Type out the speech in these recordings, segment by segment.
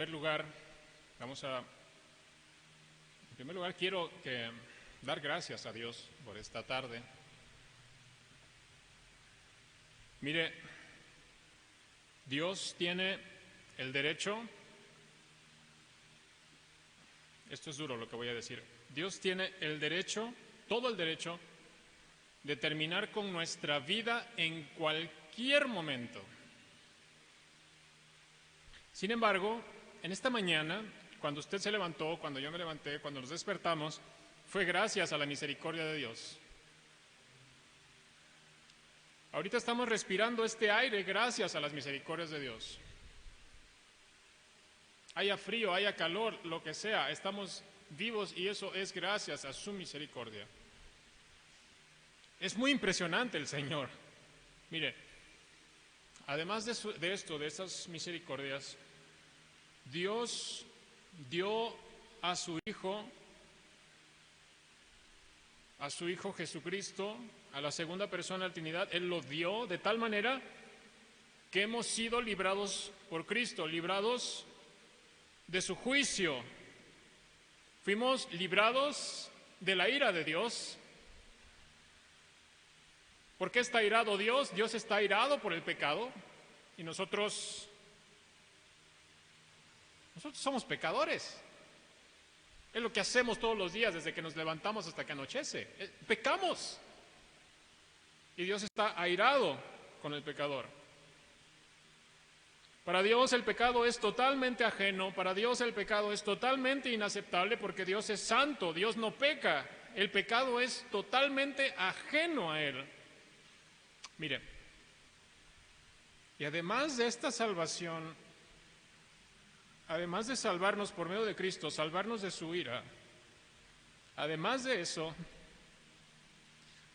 lugar, quiero dar gracias a Dios por esta tarde. Mire, Dios tiene el derecho, esto es duro lo que voy a decir, Dios tiene el derecho, todo el derecho, de terminar con nuestra vida en cualquier momento. Sin embargo, en esta mañana, cuando usted se levantó, cuando yo me levanté, cuando nos despertamos, fue gracias a la misericordia de Dios. Ahorita estamos respirando este aire gracias a las misericordias de Dios. Haya frío, haya calor, lo que sea, estamos vivos y eso es gracias a su misericordia. Es muy impresionante el Señor. Mire, además de esas misericordias, Dios dio a su Hijo Jesucristo, a la segunda persona de la Trinidad. Él lo dio de tal manera que hemos sido librados por Cristo, librados de su juicio. Fuimos librados de la ira de Dios. ¿Por qué está airado Dios? Dios está airado por el pecado y nosotros somos pecadores. Es lo que hacemos todos los días desde que nos levantamos hasta que anochece. Pecamos. Y Dios está airado con el pecador. Para Dios el pecado es totalmente ajeno, para Dios el pecado es totalmente inaceptable porque Dios es santo, Dios no peca. El pecado es totalmente ajeno a Él. Mire, y además de esta salvación, además de salvarnos por medio de Cristo, salvarnos de su ira, además de eso,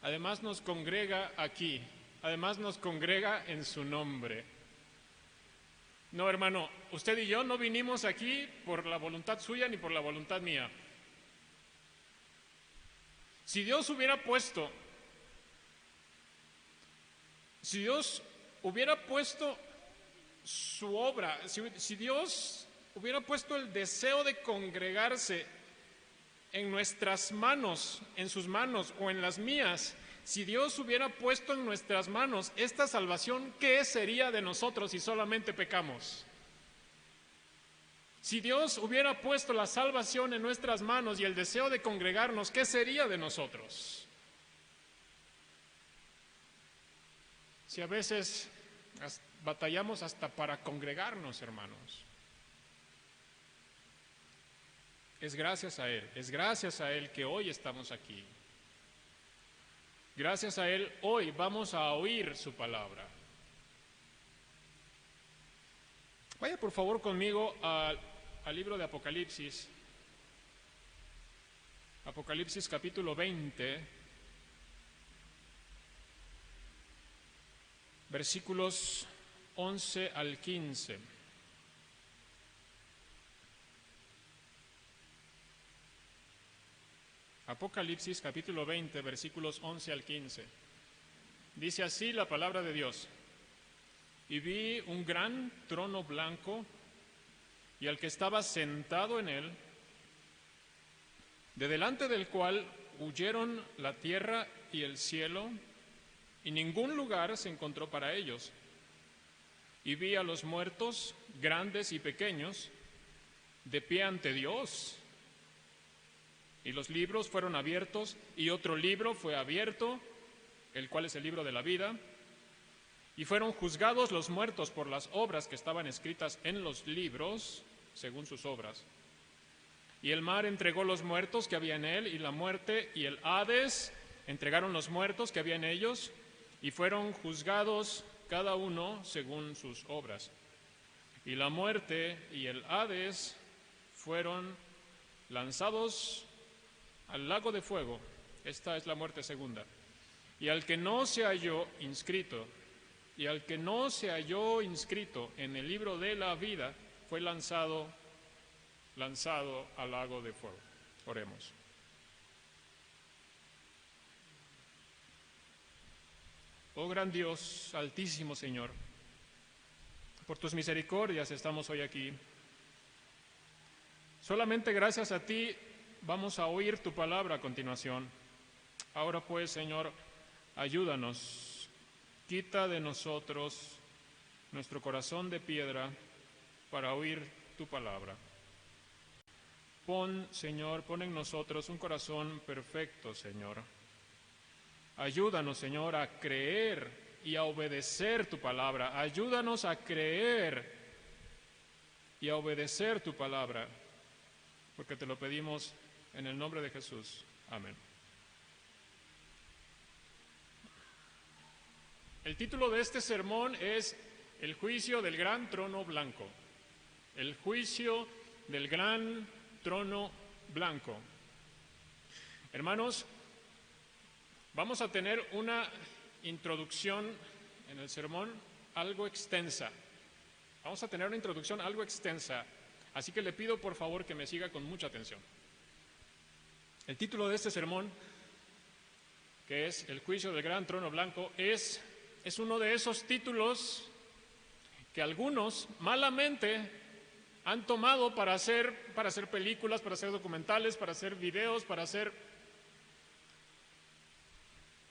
además nos congrega aquí, además nos congrega en su nombre. No, hermano, usted y yo no vinimos aquí por la voluntad suya ni por la voluntad mía. Si Dios hubiera puesto su obra, si Dios hubiera puesto el deseo de congregarse en nuestras manos, en sus manos o en las mías, si Dios hubiera puesto en nuestras manos esta salvación, ¿qué sería de nosotros si solamente pecamos? Si Dios hubiera puesto la salvación en nuestras manos y el deseo de congregarnos, ¿qué sería de nosotros? Si a veces batallamos hasta para congregarnos, hermanos. Es gracias a Él que hoy estamos aquí. Gracias a Él hoy vamos a oír su palabra. Vaya por favor conmigo al libro de Apocalipsis. Apocalipsis capítulo 20. Versículos 11 al 15. Apocalipsis capítulo 20, versículos 11 al 15. Dice así la palabra de Dios. Y vi un gran trono blanco y al que estaba sentado en él, de delante del cual huyeron la tierra y el cielo, y ningún lugar se encontró para ellos. Y vi a los muertos, grandes y pequeños, de pie ante Dios. Y los libros fueron abiertos, y otro libro fue abierto, el cual es el libro de la vida. Y fueron juzgados los muertos por las obras que estaban escritas en los libros, según sus obras. Y el mar entregó los muertos que había en él, y la muerte y el Hades entregaron los muertos que había en ellos, y fueron juzgados cada uno según sus obras. Y la muerte y el Hades fueron lanzados al lago de fuego. Esta es la muerte segunda. Y al que no se halló inscrito en el libro de la vida, fue lanzado al lago de fuego. Oremos. Oh gran Dios, altísimo Señor, por tus misericordias estamos hoy aquí. Solamente gracias a ti vamos a oír tu palabra a continuación. Ahora pues, Señor, ayúdanos, quita de nosotros nuestro corazón de piedra para oír tu palabra. Pon, Señor, pon en nosotros un corazón perfecto, Señor. Ayúdanos, Señor, a creer y a obedecer tu palabra. Ayúdanos a creer y a obedecer tu palabra, porque te lo pedimos en el nombre de Jesús. Amén. El título de este sermón es El juicio del gran trono blanco. El juicio del gran trono blanco. Hermanos, vamos a tener una introducción en el sermón algo extensa. Vamos a tener una introducción algo extensa, así que le pido por favor que me siga con mucha atención. El título de este sermón, que es El juicio del gran trono blanco, es uno de esos títulos que algunos malamente han tomado para hacer películas, para hacer documentales, para hacer videos, para hacer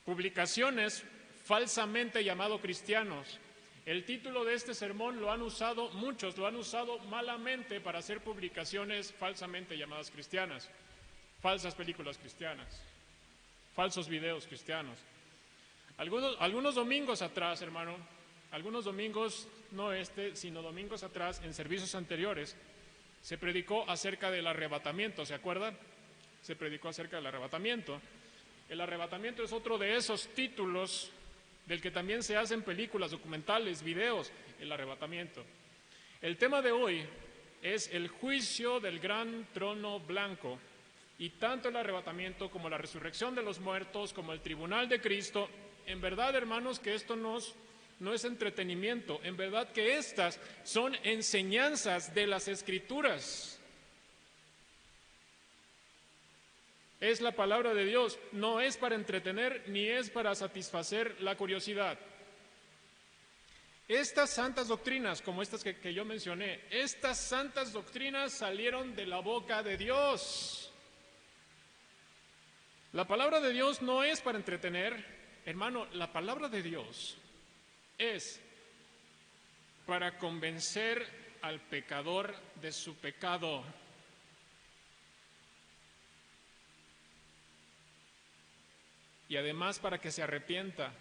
publicaciones falsamente llamado cristianos. El título de este sermón lo han usado muchos, lo han usado malamente para hacer publicaciones falsamente llamadas cristianas, falsas películas cristianas, falsos videos cristianos. Algunos domingos atrás, hermano, algunos domingos, no sino domingos atrás, en servicios anteriores, se predicó acerca del arrebatamiento, ¿se acuerdan? Se predicó acerca del arrebatamiento. El arrebatamiento es otro de esos títulos del que también se hacen películas, documentales, videos, el arrebatamiento. El tema de hoy es el juicio del gran trono blanco, y tanto el arrebatamiento como la resurrección de los muertos, como el tribunal de Cristo, en verdad, hermanos, que esto no es entretenimiento, en verdad que estas son enseñanzas de las Escrituras. Es la palabra de Dios, no es para entretener ni es para satisfacer la curiosidad. Estas santas doctrinas, como estas que yo mencioné, estas santas doctrinas salieron de la boca de Dios. La palabra de Dios no es para entretener, hermano, la palabra de Dios es para convencer al pecador de su pecado. Y además para que se arrepienta.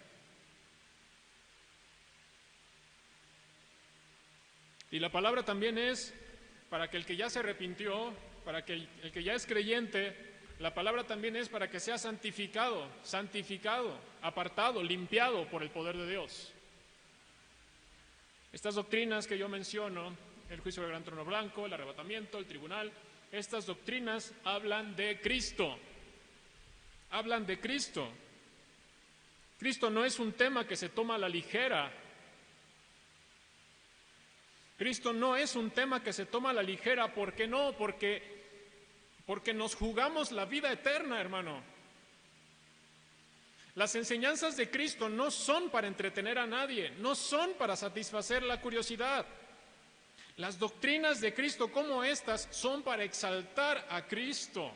Y la palabra también es para que el que ya se arrepintió, para que el que ya es creyente, la palabra también es para que sea santificado, apartado, limpiado por el poder de Dios. Estas doctrinas que yo menciono, el juicio del gran trono blanco, el arrebatamiento, el tribunal, estas doctrinas hablan de Cristo. Hablan de Cristo. Cristo no es un tema que se toma a la ligera. Cristo no es un tema que se toma a la ligera. ¿Por qué no? Porque nos jugamos la vida eterna, hermano. Las enseñanzas de Cristo no son para entretener a nadie, no son para satisfacer la curiosidad. Las doctrinas de Cristo como estas son para exaltar a Cristo,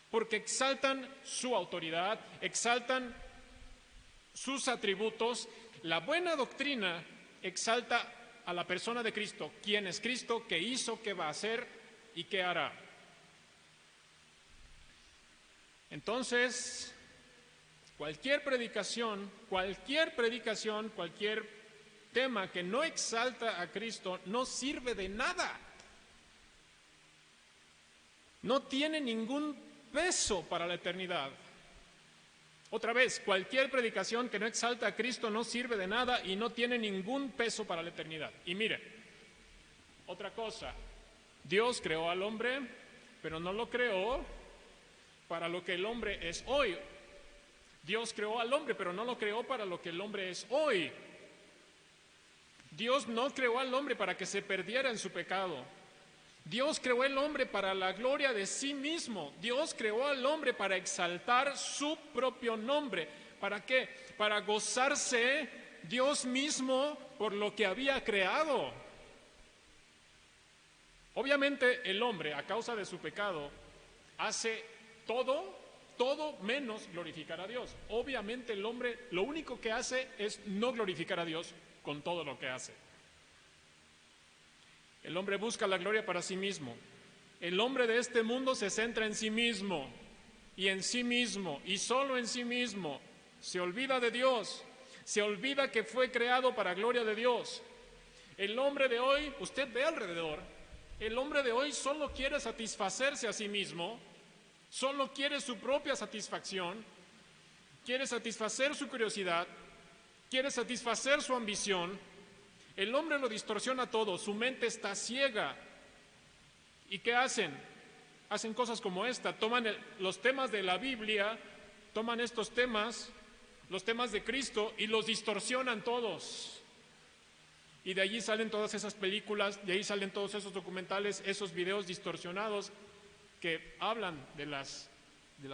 porque exaltan su autoridad, exaltan sus atributos. La buena doctrina exalta a la persona de Cristo, quién es Cristo, qué hizo, qué va a hacer y qué hará. Entonces, cualquier predicación, cualquier tema que no exalta a Cristo no sirve de nada. No tiene ningún peso para la eternidad. Otra vez, cualquier predicación que no exalta a Cristo no sirve de nada y no tiene ningún peso para la eternidad. Y mire, otra cosa, Dios creó al hombre, pero no lo creó para lo que el hombre es hoy. Dios creó al hombre, pero no lo creó para lo que el hombre es hoy. Dios no creó al hombre para que se perdiera en su pecado. Dios creó al hombre para la gloria de sí mismo. Dios creó al hombre para exaltar su propio nombre. ¿Para qué? Para gozarse Dios mismo por lo que había creado. Obviamente el hombre, a causa de su pecado, hace todo menos glorificar a Dios. Obviamente el hombre lo único que hace es no glorificar a Dios con todo lo que hace. El hombre busca la gloria para sí mismo. El hombre de este mundo se centra en sí mismo y en sí mismo y solo en sí mismo. Se olvida de Dios, se olvida que fue creado para gloria de Dios. El hombre de hoy, usted ve alrededor, el hombre de hoy solo quiere satisfacerse a sí mismo, solo quiere su propia satisfacción, quiere satisfacer su curiosidad, quiere satisfacer su ambición. El hombre lo distorsiona todo, su mente está ciega. ¿Y qué hacen? Hacen cosas como esta, toman los temas de la Biblia, toman estos temas, los temas de Cristo, y los distorsionan todos. Y de allí salen todas esas películas, de ahí salen todos esos documentales, esos videos distorsionados que hablan de las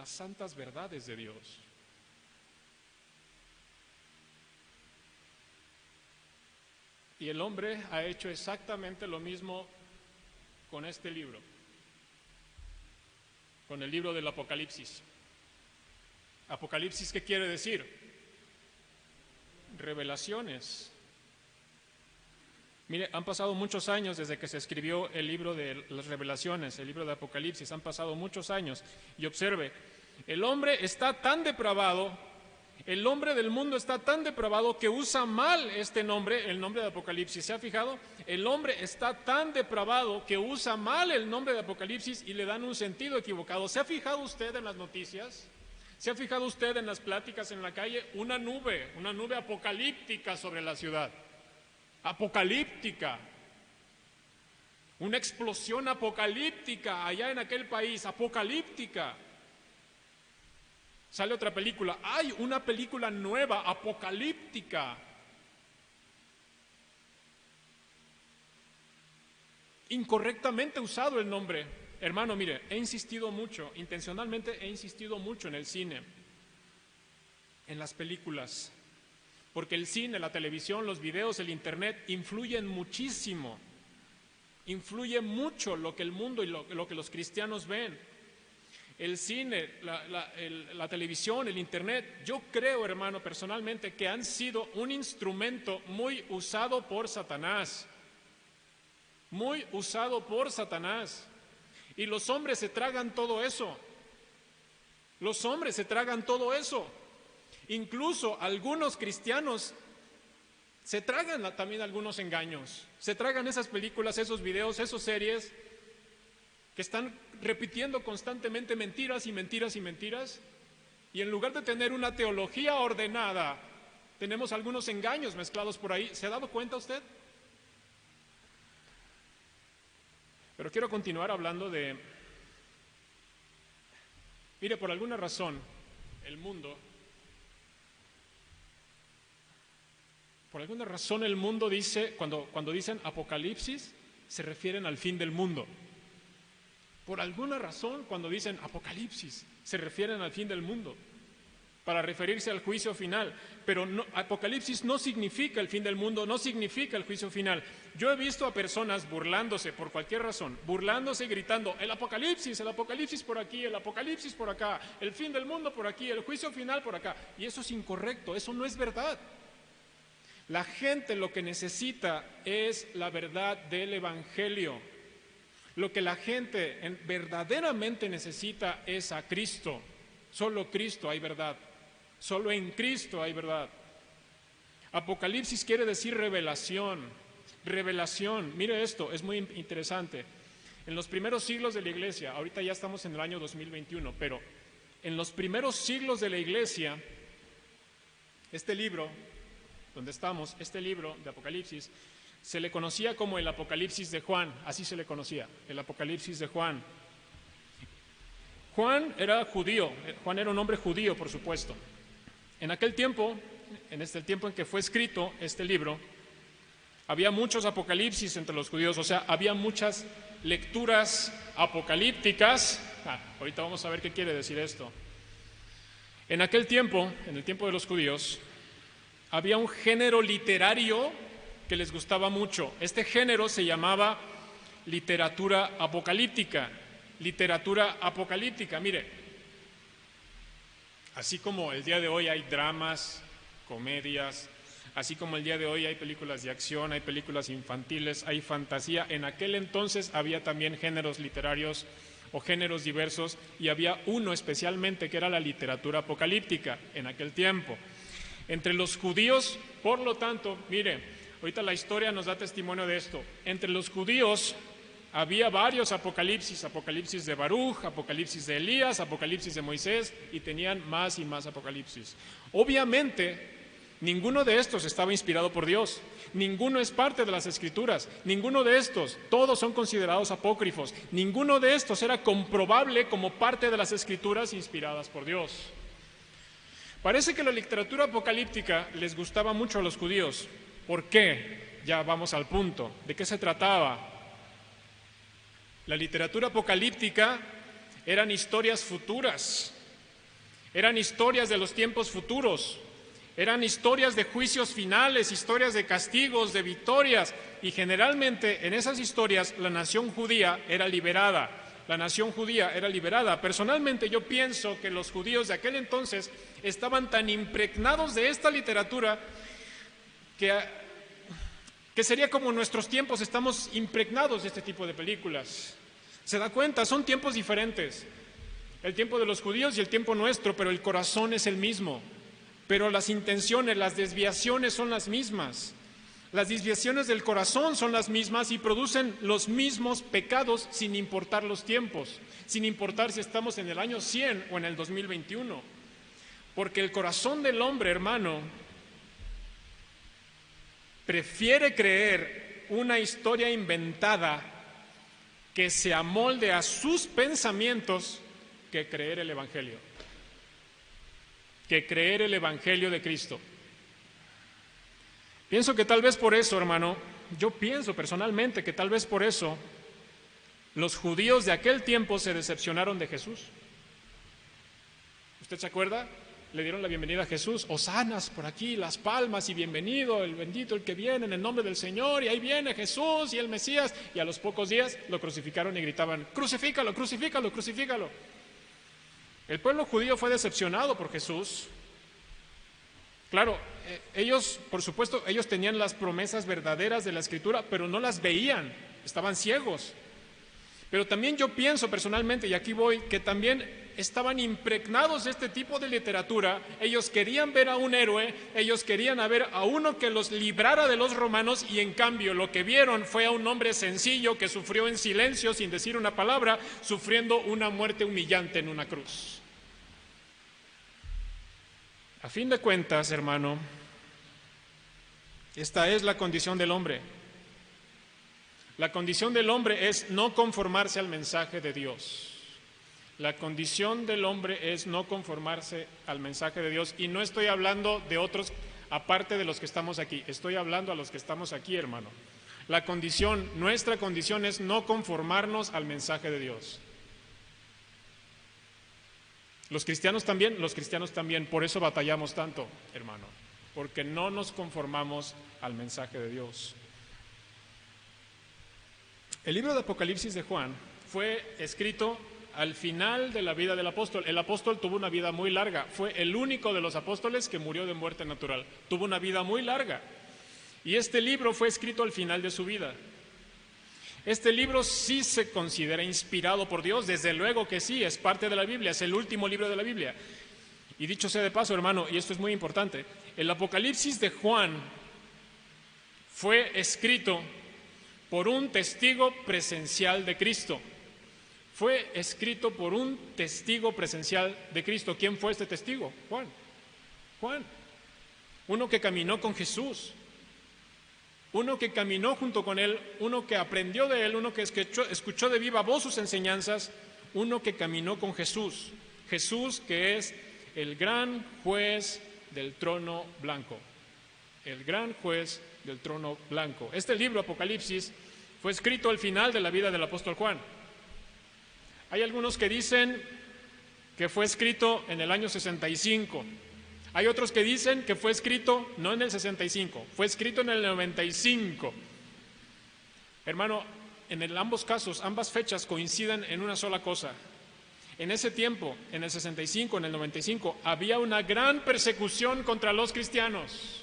santas verdades de Dios. Y el hombre ha hecho exactamente lo mismo con este libro, con el libro del Apocalipsis. ¿Apocalipsis qué quiere decir? Revelaciones. Mire, han pasado muchos años desde que se escribió el libro de las Revelaciones, el libro de Apocalipsis, han pasado muchos años. Y observe, el hombre está tan depravado, el hombre del mundo está tan depravado que usa mal este nombre, el nombre de Apocalipsis. ¿Se ha fijado? El hombre está tan depravado que usa mal el nombre de Apocalipsis y le dan un sentido equivocado. ¿Se ha fijado usted en las noticias? ¿Se ha fijado usted en las pláticas en la calle? Una nube apocalíptica sobre la ciudad. Apocalíptica. Una explosión apocalíptica allá en aquel país, apocalíptica. Sale otra película, hay una película nueva, apocalíptica. Incorrectamente usado el nombre. Hermano, mire, he insistido mucho, intencionalmente he insistido mucho en el cine, en las películas, porque el cine, la televisión, los videos, el internet influyen muchísimo, influye mucho lo que el mundo y lo que los cristianos ven. El cine, la televisión, el internet, yo creo, hermano, personalmente, que han sido un instrumento muy usado por Satanás. Muy usado por Satanás. Y los hombres se tragan todo eso. Los hombres se tragan todo eso. Incluso algunos cristianos se tragan también algunos engaños. Se tragan esas películas, esos videos, esas series que están repitiendo constantemente mentiras y mentiras y mentiras, y en lugar de tener una teología ordenada, tenemos algunos engaños mezclados por ahí. ¿Se ha dado cuenta usted? Pero quiero continuar hablando de... Mire, por alguna razón, el mundo dice, cuando dicen Apocalipsis, se refieren al fin del mundo. Por alguna razón, cuando dicen Apocalipsis, se refieren al fin del mundo, para referirse al juicio final. Pero no, Apocalipsis no significa el fin del mundo, no significa el juicio final. Yo he visto a personas burlándose, por cualquier razón, burlándose y gritando, el Apocalipsis por aquí, el Apocalipsis por acá, el fin del mundo por aquí, el juicio final por acá. Y eso es incorrecto, eso no es verdad. La gente lo que necesita es la verdad del Evangelio. Lo que la gente verdaderamente necesita es a Cristo. Solo Cristo hay verdad. Solo en Cristo hay verdad. Apocalipsis quiere decir revelación. Revelación. Mire esto, es muy interesante. En los primeros siglos de la iglesia, ahorita ya estamos en el año 2021, pero en los primeros siglos de la iglesia, este libro, donde estamos, este libro de Apocalipsis, se le conocía como el Apocalipsis de Juan, así se le conocía, el Apocalipsis de Juan. Juan era judío, Juan era un hombre judío, por supuesto. En aquel tiempo, en el tiempo en que fue escrito este libro, había muchos apocalipsis entre los judíos, o sea, había muchas lecturas apocalípticas. Ahorita vamos a ver qué quiere decir esto. En aquel tiempo, en el tiempo de los judíos, había un género literario que les gustaba mucho. Este género se llamaba literatura apocalíptica. Literatura apocalíptica, mire, así como el día de hoy hay dramas, comedias, así como el día de hoy hay películas de acción, hay películas infantiles, hay fantasía, en aquel entonces había también géneros literarios o géneros diversos, y había uno especialmente que era la literatura apocalíptica en aquel tiempo. Entre los judíos, por lo tanto, mire, ahorita la historia nos da testimonio de esto, entre los judíos había varios apocalipsis, apocalipsis de Baruch, apocalipsis de Elías, apocalipsis de Moisés, y tenían más y más apocalipsis. Obviamente, ninguno de estos estaba inspirado por Dios, ninguno es parte de las Escrituras, ninguno de estos, todos son considerados apócrifos, ninguno de estos era comprobable como parte de las Escrituras inspiradas por Dios. Parece que la literatura apocalíptica les gustaba mucho a los judíos. ¿Por qué? Ya vamos al punto. ¿De qué se trataba? La literatura apocalíptica eran historias futuras, eran historias de los tiempos futuros, eran historias de juicios finales, historias de castigos, de victorias, y generalmente en esas historias la nación judía era liberada. La nación judía era liberada. Personalmente yo pienso que los judíos de aquel entonces estaban tan impregnados de esta literatura que sería como en nuestros tiempos, estamos impregnados de este tipo de películas. ¿Se da cuenta? Son tiempos diferentes. El tiempo de los judíos y el tiempo nuestro, pero el corazón es el mismo. Pero las intenciones, las desviaciones son las mismas. Las desviaciones del corazón son las mismas y producen los mismos pecados sin importar los tiempos, sin importar si estamos en el año 100 o en el 2021. Porque el corazón del hombre, hermano, prefiere creer una historia inventada que se amolde a sus pensamientos que creer el Evangelio. Que creer el Evangelio de Cristo. Pienso que tal vez por eso, hermano, yo pienso personalmente que tal vez por eso los judíos de aquel tiempo se decepcionaron de Jesús. ¿Usted se acuerda? Le dieron la bienvenida a Jesús, hosanas por aquí, las palmas y bienvenido, el bendito el que viene en el nombre del Señor, y ahí viene Jesús y el Mesías, y a los pocos días lo crucificaron y gritaban, crucifícalo, crucifícalo, crucifícalo. El pueblo judío fue decepcionado por Jesús. Claro, ellos, por supuesto, ellos tenían las promesas verdaderas de la Escritura, pero no las veían, estaban ciegos. Pero también yo pienso personalmente, y aquí voy, que también estaban impregnados de este tipo de literatura. Ellos querían ver a un héroe, ellos querían ver a uno que los librara de los romanos, y en cambio lo que vieron fue a un hombre sencillo que sufrió en silencio, sin decir una palabra, sufriendo una muerte humillante en una cruz. A fin de cuentas, hermano, esta es la condición del hombre. La condición del hombre es no conformarse al mensaje de Dios. La condición del hombre es no conformarse al mensaje de Dios. Y no estoy hablando de otros aparte de los que estamos aquí. Estoy hablando a los que estamos aquí, hermano. Nuestra condición es no conformarnos al mensaje de Dios. Los cristianos también, por eso batallamos tanto, hermano, porque no nos conformamos al mensaje de Dios. El libro de Apocalipsis de Juan fue escrito al final de la vida del apóstol. El apóstol tuvo una vida muy larga, fue el único de los apóstoles que murió de muerte natural, tuvo una vida muy larga. Y este libro fue escrito al final de su vida. Este libro sí se considera inspirado por Dios, desde luego que sí, es parte de la Biblia, es el último libro de la Biblia. Y dicho sea de paso, hermano, y esto es muy importante, el Apocalipsis de Juan fue escrito por un testigo presencial de Cristo. Fue escrito por un testigo presencial de Cristo. ¿Quién fue este testigo? Juan. Uno que caminó con Jesús. Uno que caminó junto con Él, uno que aprendió de Él, uno que escuchó de viva voz sus enseñanzas, uno que caminó con Jesús. Jesús, que es el gran juez del trono blanco. El gran juez del trono blanco. Este libro, Apocalipsis, fue escrito al final de la vida del apóstol Juan. Hay algunos que dicen que fue escrito en el año 65. Hay otros que dicen que fue escrito no en el 65, fue escrito en el 95. Hermano, ambos casos, ambas fechas coinciden en una sola cosa. En ese tiempo, en el 65, en el 95, había una gran persecución contra los cristianos.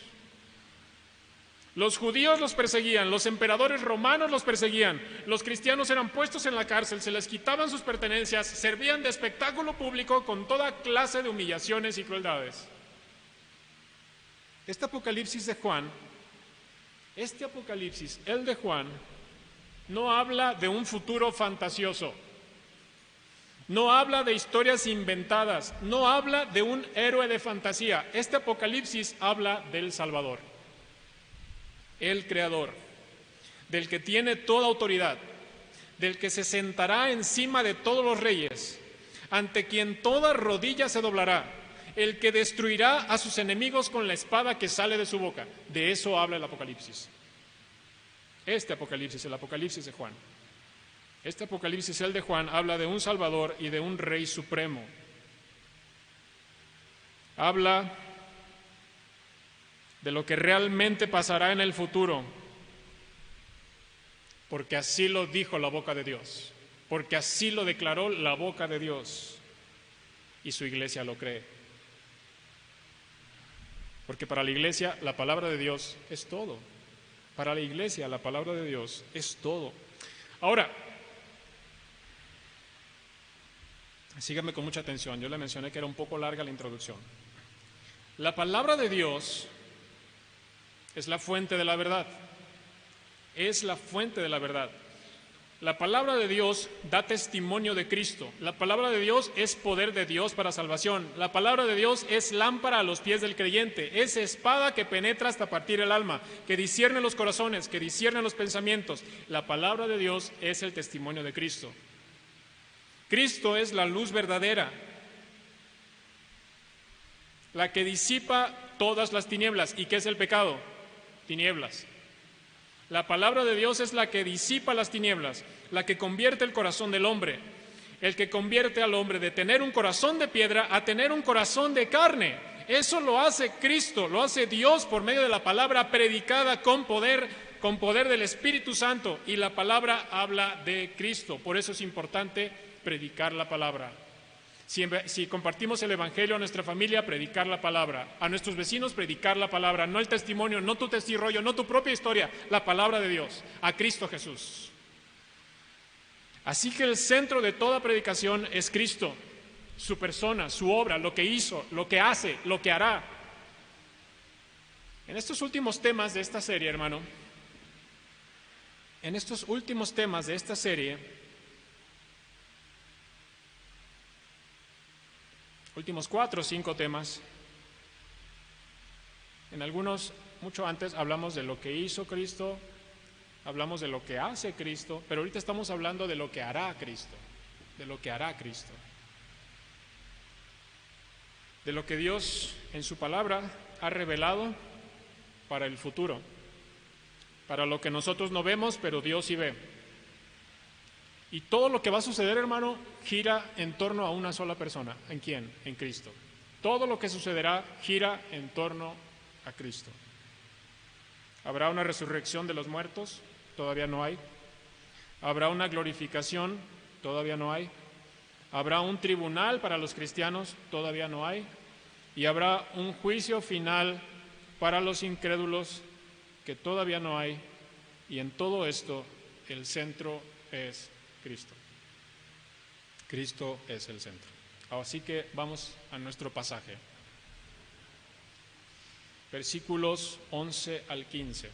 Los judíos los perseguían, los emperadores romanos los perseguían, los cristianos eran puestos en la cárcel, se les quitaban sus pertenencias, servían de espectáculo público con toda clase de humillaciones y crueldades. Este Apocalipsis de Juan, el de Juan, no habla de un futuro fantasioso, no habla de historias inventadas, no habla de un héroe de fantasía. Este Apocalipsis habla del Salvador, el Creador, del que tiene toda autoridad, del que se sentará encima de todos los reyes, ante quien toda rodilla se doblará, el que destruirá a sus enemigos con la espada que sale de su boca. De eso habla el Apocalipsis. Este Apocalipsis, el Apocalipsis de Juan. Este Apocalipsis, el de Juan, habla de un Salvador y de un Rey Supremo. Habla de lo que realmente pasará en el futuro, porque así lo dijo la boca de Dios, porque así lo declaró la boca de Dios, y su iglesia lo cree. Porque para la iglesia la palabra de Dios es todo. Para la iglesia la palabra de Dios es todo. Ahora, síganme con mucha atención, yo le mencioné que era un poco larga la introducción. La palabra de Dios es la fuente de la verdad, es la fuente de la verdad. La palabra de Dios da testimonio de Cristo, la palabra de Dios es poder de Dios para salvación, la palabra de Dios es lámpara a los pies del creyente, es espada que penetra hasta partir el alma, que discierne los corazones, que discierne los pensamientos. La palabra de Dios es el testimonio de Cristo. Cristo es la luz verdadera, la que disipa todas las tinieblas. ¿Y qué es el pecado? Tinieblas. La palabra de Dios es la que disipa las tinieblas, la que convierte el corazón del hombre, el que convierte al hombre de tener un corazón de piedra a tener un corazón de carne. Eso lo hace Cristo, lo hace Dios por medio de la palabra predicada con poder del Espíritu Santo, y la palabra habla de Cristo. Por eso es importante predicar la palabra. Si compartimos el Evangelio a nuestra familia, predicar la palabra. A nuestros vecinos, predicar la palabra. No el testimonio, no tu testirollo, no tu propia historia, la palabra de Dios, a Cristo Jesús. Así que el centro de toda predicación es Cristo, su persona, su obra, lo que hizo, lo que hace, lo que hará. En estos últimos temas de esta serie, hermano, en estos últimos temas de esta serie, últimos 4 o 5 temas, en algunos, mucho antes, hablamos de lo que hizo Cristo, hablamos de lo que hace Cristo, pero ahorita estamos hablando de lo que hará Cristo, de lo que hará Cristo, de lo que Dios en su palabra ha revelado para el futuro, para lo que nosotros no vemos, pero Dios sí ve. Y todo lo que va a suceder, hermano, gira en torno a una sola persona. ¿En quién? En Cristo. Todo lo que sucederá gira en torno a Cristo. ¿Habrá una resurrección de los muertos? Todavía no hay. ¿Habrá una glorificación? Todavía no hay. ¿Habrá un tribunal para los cristianos? Todavía no hay. Y habrá un juicio final para los incrédulos, que todavía no hay. Y en todo esto el centro es Cristo. Cristo es el centro. Así que vamos a nuestro pasaje. Versículos 11 al 15.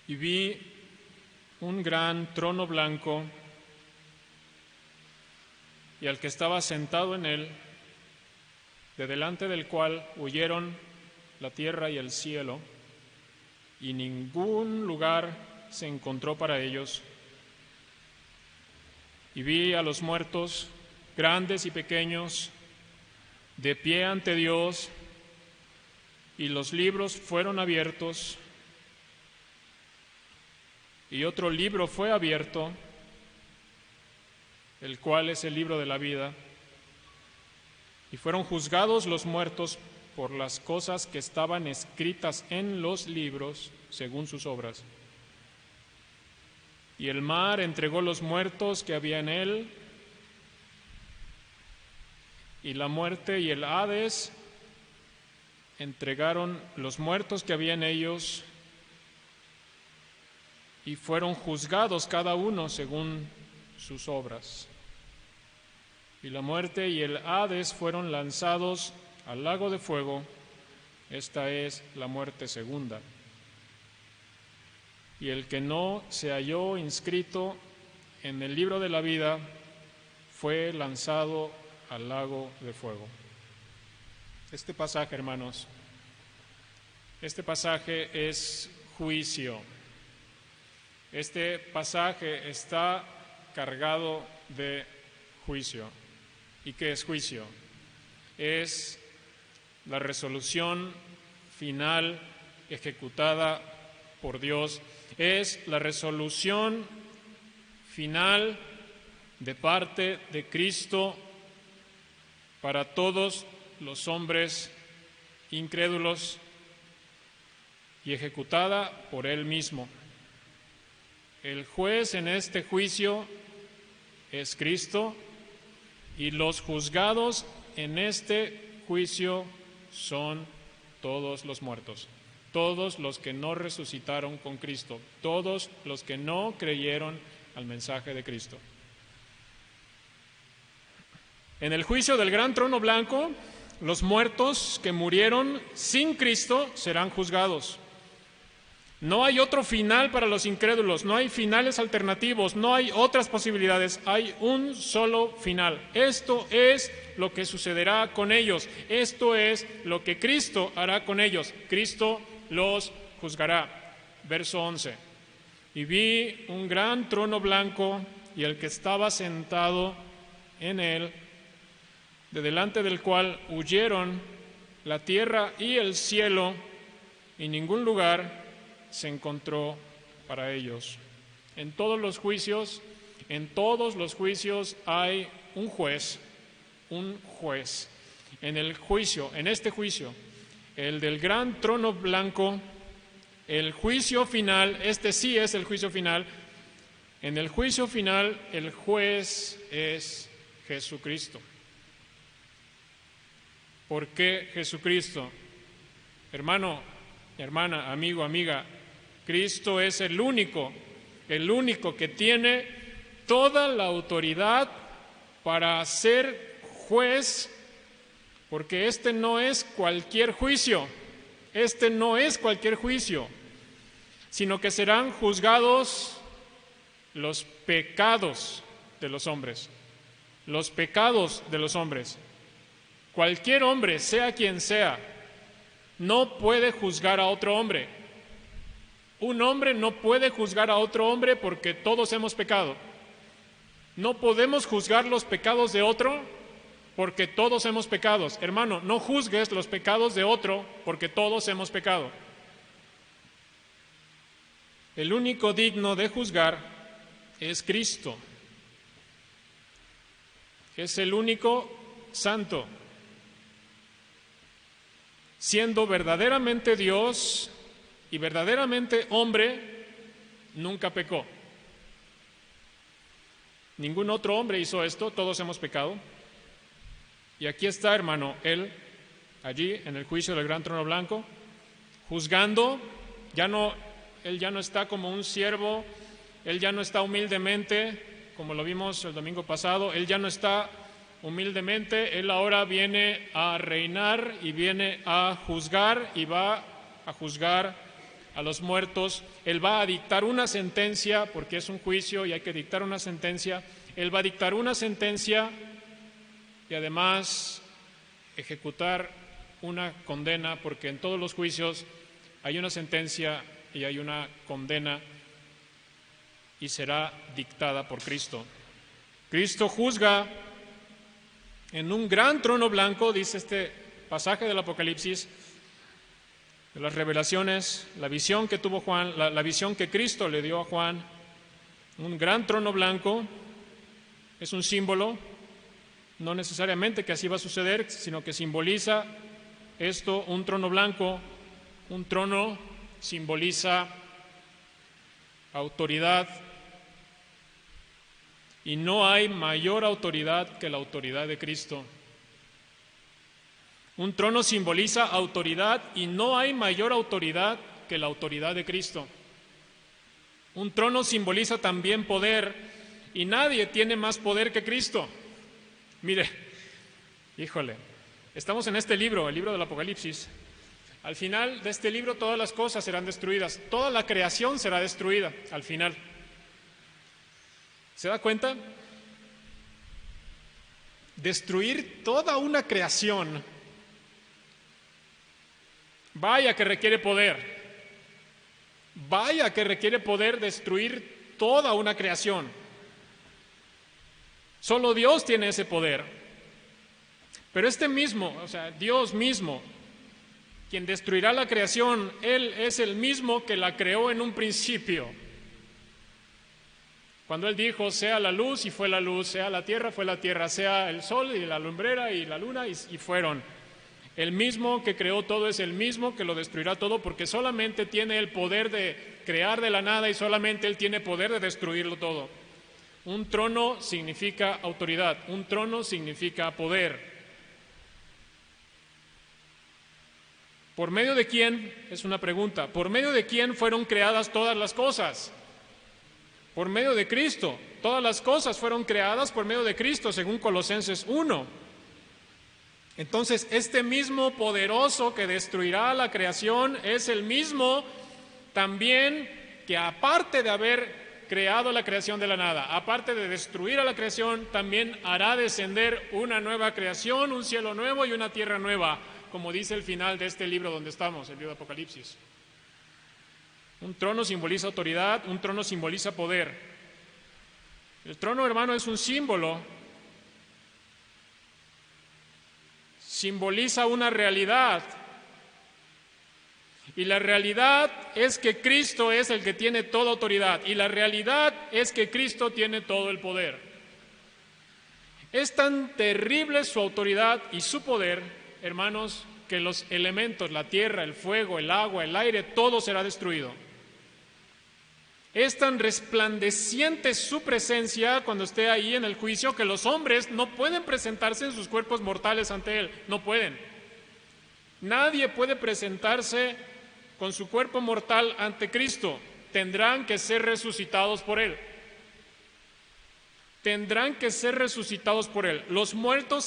Y vi un gran trono blanco, y al que estaba sentado en él, de delante del cual huyeron la tierra y el cielo, y ningún lugar se encontró para ellos. Y vi a los muertos, grandes y pequeños, de pie ante Dios, y los libros fueron abiertos, y otro libro fue abierto, el cual es el libro de la vida, y fueron juzgados los muertos por las cosas que estaban escritas en los libros según sus obras. Y el mar entregó los muertos que había en él, y la muerte y el Hades entregaron los muertos que había en ellos, y fueron juzgados cada uno según sus obras. Y la muerte y el Hades fueron lanzados al lago de fuego. Esta es la muerte segunda. Y el que no se halló inscrito en el libro de la vida fue lanzado al lago de fuego. Este pasaje, hermanos, este pasaje es juicio. Este pasaje está cargado de juicio. ¿Y qué es juicio? Es la resolución final ejecutada por Dios. Es la resolución final de parte de Cristo para todos los hombres incrédulos y ejecutada por Él mismo. El juez en este juicio es Cristo, y los juzgados en este juicio son todos los muertos, todos los que no resucitaron con Cristo, todos los que no creyeron al mensaje de Cristo. En el juicio del gran trono blanco, los muertos que murieron sin Cristo serán juzgados. No hay otro final para los incrédulos, no hay finales alternativos, no hay otras posibilidades, hay un solo final. Esto es lo que sucederá con ellos, esto es lo que Cristo hará con ellos. Cristo los juzgará. Verso 11. Y vi un gran trono blanco y el que estaba sentado en él, de delante del cual huyeron la tierra y el cielo, y ningún lugar se encontró para ellos. En todos los juicios hay un juez. En el juicio, en este juicio, el del gran trono blanco, el juicio final, este sí es el juicio final. En el juicio final, el juez es Jesucristo. ¿Por qué Jesucristo? Hermano, hermana, amigo, amiga, Cristo es el único que tiene toda la autoridad para ser juez, porque este no es cualquier juicio, sino que serán juzgados los pecados de los hombres, Cualquier hombre, sea quien sea, no puede juzgar a otro hombre. Un hombre no puede juzgar a otro hombre porque todos hemos pecado. No podemos juzgar los pecados de otro porque todos hemos pecado. Hermano, no juzgues los pecados de otro porque todos hemos pecado. El único digno de juzgar es Cristo. Es el único santo. Siendo verdaderamente Dios y verdaderamente hombre, nunca pecó. Ningún otro hombre hizo esto, todos hemos pecado. Y aquí está, hermano, Él, allí en el juicio del gran trono blanco, juzgando. Él ya no está como un siervo, Él ya no está humildemente, como lo vimos el domingo pasado, Él ya no está humildemente, Él ahora viene a reinar y viene a juzgar y va a juzgar a los muertos. Él va a dictar una sentencia, porque es un juicio y hay que dictar una sentencia. Él va a dictar una sentencia y además ejecutar una condena, porque en todos los juicios hay una sentencia y hay una condena y será dictada por Cristo. Cristo juzga en un gran trono blanco, dice este pasaje del Apocalipsis, de las revelaciones, la visión que tuvo Juan, la visión que Cristo le dio a Juan. Un gran trono blanco es un símbolo, no necesariamente que así va a suceder, sino que simboliza esto, un trono blanco. Un trono simboliza autoridad, y no hay mayor autoridad que la autoridad de Cristo. Un trono simboliza autoridad y no hay mayor autoridad que la autoridad de Cristo. Un trono simboliza también poder y nadie tiene más poder que Cristo. Mire, híjole, estamos en este libro, el libro del Apocalipsis. Al final de este libro todas las cosas serán destruidas, toda la creación será destruida al final. ¿Se da cuenta? Destruir toda una creación, vaya que requiere poder. Vaya que requiere poder destruir toda una creación. Solo Dios tiene ese poder. Pero este mismo, o sea, Dios mismo, quien destruirá la creación, Él es el mismo que la creó en un principio. Cuando Él dijo, sea la luz, y fue la luz, sea la tierra, fue la tierra, sea el sol y la lumbrera y la luna, y fueron. El mismo que creó todo es el mismo que lo destruirá todo, porque solamente tiene el poder de crear de la nada y solamente Él tiene poder de destruirlo todo. Un trono significa autoridad, un trono significa poder. ¿Por medio de quién? Es una pregunta. ¿Por medio de quién fueron creadas todas las cosas? Por medio de Cristo. Todas las cosas fueron creadas por medio de Cristo, según Colosenses 1. Entonces, este mismo poderoso que destruirá la creación es el mismo también que, aparte de haber creado la creación de la nada, aparte de destruir a la creación, también hará descender una nueva creación, un cielo nuevo y una tierra nueva, como dice el final de este libro donde estamos, el libro de Apocalipsis. Un trono simboliza autoridad, un trono simboliza poder. El trono, hermano, es un símbolo, simboliza una realidad, y la realidad es que Cristo es el que tiene toda autoridad, y la realidad es que Cristo tiene todo el poder. Es tan terrible su autoridad y su poder, hermanos, que los elementos, la tierra, el fuego, el agua, el aire, todo será destruido. Es tan resplandeciente su presencia cuando esté ahí en el juicio que los hombres no pueden presentarse en sus cuerpos mortales ante Él, no pueden. Nadie puede presentarse con su cuerpo mortal ante Cristo, tendrán que ser resucitados por Él. Tendrán que ser resucitados por Él. Los muertos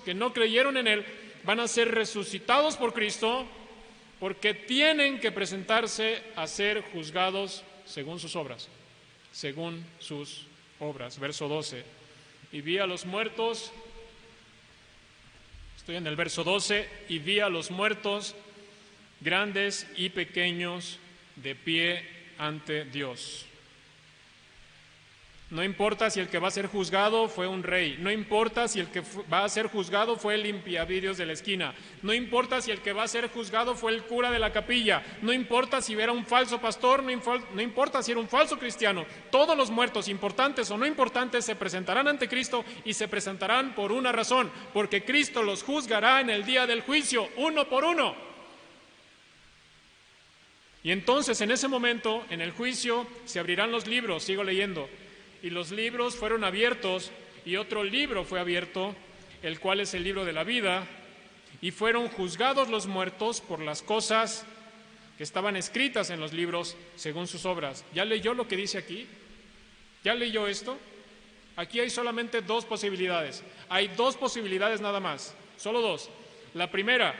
que no creyeron en Él, van a ser resucitados por Cristo, porque tienen que presentarse a ser juzgados según sus obras. Según sus obras. Verso 12. Y vi a los muertos, estoy en el verso 12, y vi a los muertos, grandes y pequeños, de pie ante Dios. No importa si el que va a ser juzgado fue un rey, no importa si el que va a ser juzgado fue el limpiavidrios de la esquina, no importa si el que va a ser juzgado fue el cura de la capilla, no importa si era un falso pastor, no importa si era un falso cristiano, todos los muertos, importantes o no importantes, se presentarán ante Cristo y se presentarán por una razón, porque Cristo los juzgará en el día del juicio, uno por uno. Y entonces en ese momento, en el juicio, se abrirán los libros, sigo leyendo. Y los libros fueron abiertos, y otro libro fue abierto, el cual es el libro de la vida, y fueron juzgados los muertos por las cosas que estaban escritas en los libros según sus obras. ¿Ya leyó lo que dice aquí? ¿Ya leyó esto? Aquí hay solamente dos posibilidades. Hay dos posibilidades nada más, solo dos. La primera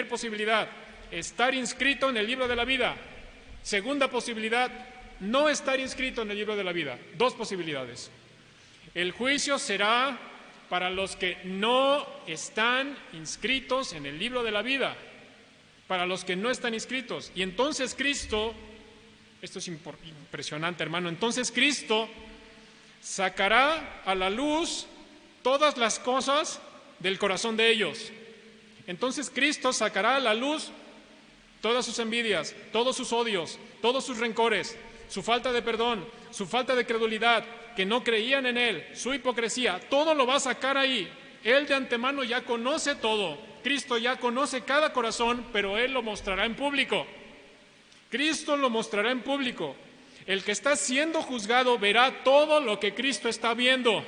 posibilidad, estar inscrito en el libro de la vida. Segunda posibilidad, no estar inscrito en el libro de la vida. Dos posibilidades. El juicio será para los que no están inscritos en el libro de la vida, para los que no están inscritos. Y entonces Cristo, esto es impresionante, hermano, entonces Cristo sacará a la luz todas las cosas del corazón de ellos. Entonces Cristo sacará a la luz todas sus envidias, todos sus odios, todos sus rencores, su falta de perdón, su falta de credulidad, que no creían en Él, su hipocresía, todo lo va a sacar ahí. Él de antemano ya conoce todo, Cristo ya conoce cada corazón, pero Él lo mostrará en público. Cristo lo mostrará en público. El que está siendo juzgado verá todo lo que Cristo está viendo.